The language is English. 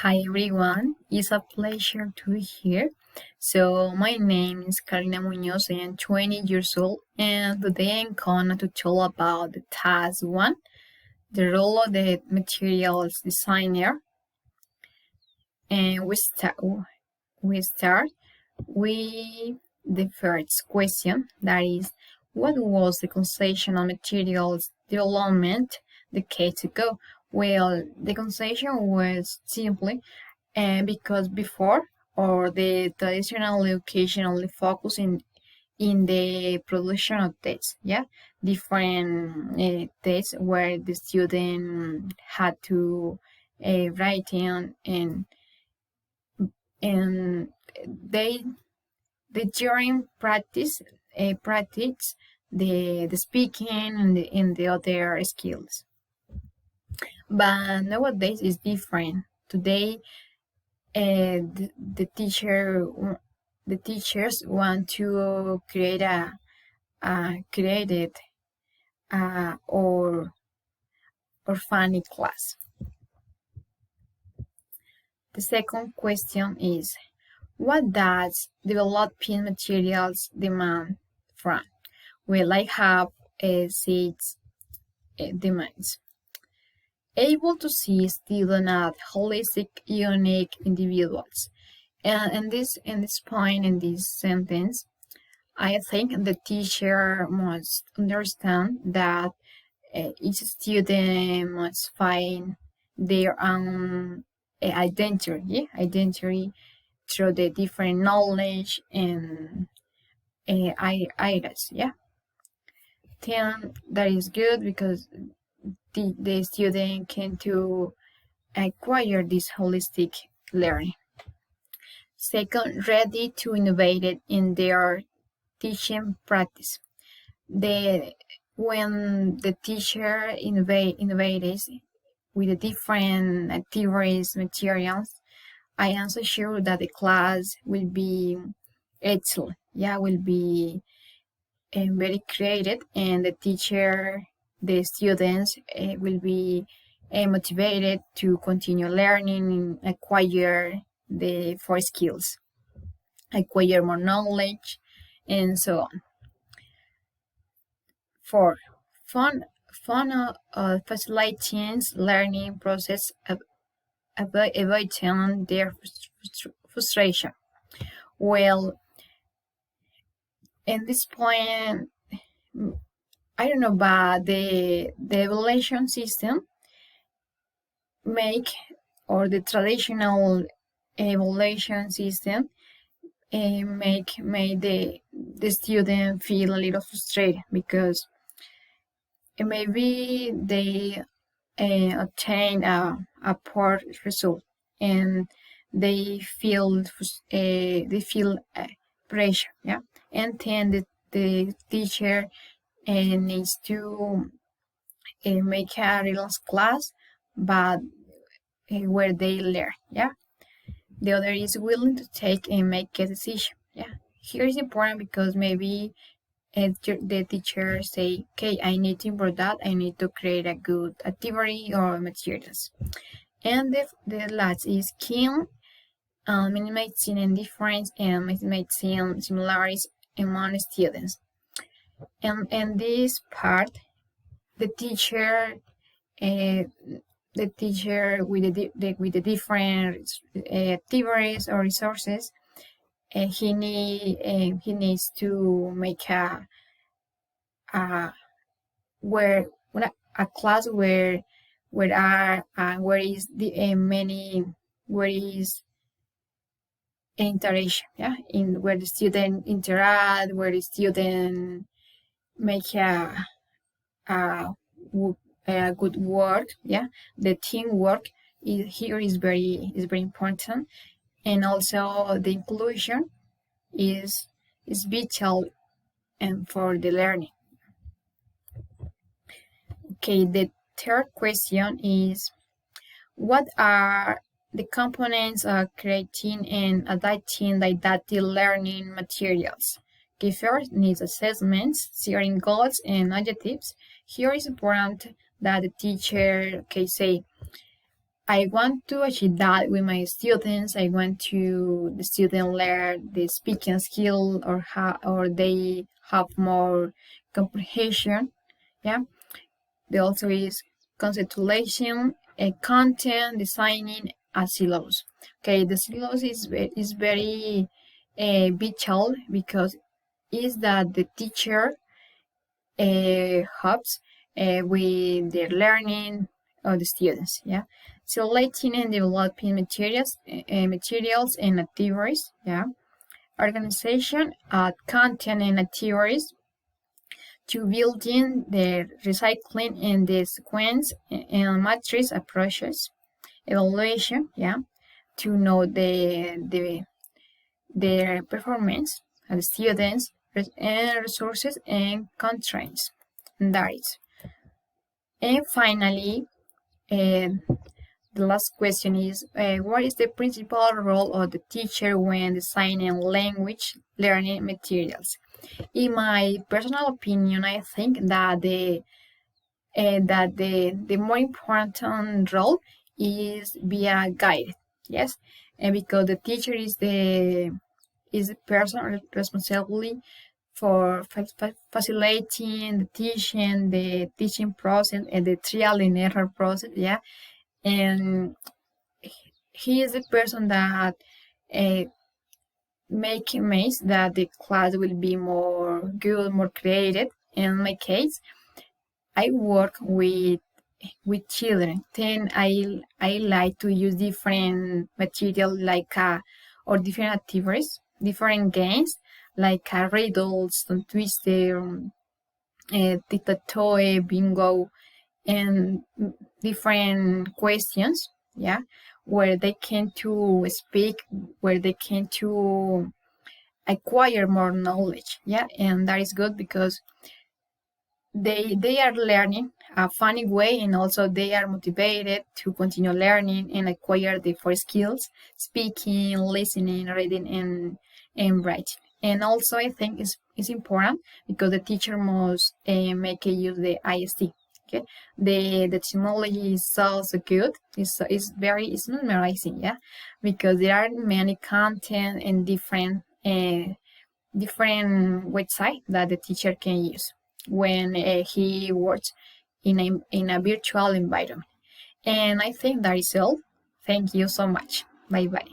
Hi everyone, it's a pleasure to be here. So my name is Karina Munoz. I am 20 years old and today I'm going to talk about the task 1, the role of the materials designer. And we start with the first question, that is, what was the conceptual materials development decades ago? Well, the conception was simply because before, or the traditional education only focused in the production of tests, different tests where the student had to write in and they during practice the speaking and the other skills. But nowadays it's different. Today the teachers want to create a created or funny class. The second question is, what does developing materials demand from? Well, I have 6 demands. Able to see students as holistic, unique individuals. And in this point, in this sentence, I think the teacher must understand that each student must find their own identity through the different knowledge and ideas. Then that is good because the student can to acquire this holistic learning. Second, ready to innovate it in their teaching practice. When the teacher innovates with the different activities, materials, I am so sure that the class will be excellent. Will be very creative, and the teacher, the students will be motivated to continue learning and acquire the 4 skills, acquire more knowledge, and so on. 4. Fun facilitates learning process, avoiding their frustration. Well, in this point, I don't know, but the evaluation system the traditional evaluation system make the student feel a little frustrated because maybe they obtain a poor result and they feel pressure, and then the teacher needs to make a relaxed class, but where they learn. The other is willing to take and make a decision. Here is important because maybe the teacher say, okay, I need to improve that, I need to create a good activity or materials. And the last is keen, minimizing indifference and maximizing similarities among students. And this part, the teacher with the different activities or resources, he needs to make a class where is the where is interaction, in where the student interact, where the student make a good work. The teamwork is very important, and also the inclusion is vital and for the learning. Okay, the third question is, what are the components of creating and adapting didactic learning materials? Okay, first needs assessments, setting goals and objectives. Here is important that the teacher can say, I want to achieve that with my students. I want to the student learn the speaking skill or they have more comprehension. Yeah. There also is conceptualization, content, designing a syllabus. Okay, the syllabus is very vital because is that the teacher helps with the learning of the students. Yeah, selecting and developing materials and activities. Yeah, organization, content and activities to building the recycling and the sequence and matrix approaches, evaluation, yeah, to know their performance of the students and resources and constraints. And that is. And finally, the last question is, what is the principal role of the teacher when designing language learning materials? In my personal opinion, I think that the more important role is be a guide. Yes, and because the teacher is the person responsible for facilitating the teaching process and the trial and error process. Yeah, and he is the person that makes that the class will be more good, more creative. In my case, I work with children. Then I like to use different material like or different activities, different games like riddles, twister, tic-tac-toe, bingo, and different questions. Yeah, where they can to speak, where they can to acquire more knowledge. Yeah, and that is good because they are learning a funny way and also they are motivated to continue learning and acquire the four skills: speaking, listening, reading, and writing. And also I think it's important because the teacher must make a use the IST. Okay, the technology is so good. It's mesmerizing. Yeah, because there are many content and different website that the teacher can use when he works in a virtual environment. And I think that is all. Thank you so much. Bye bye.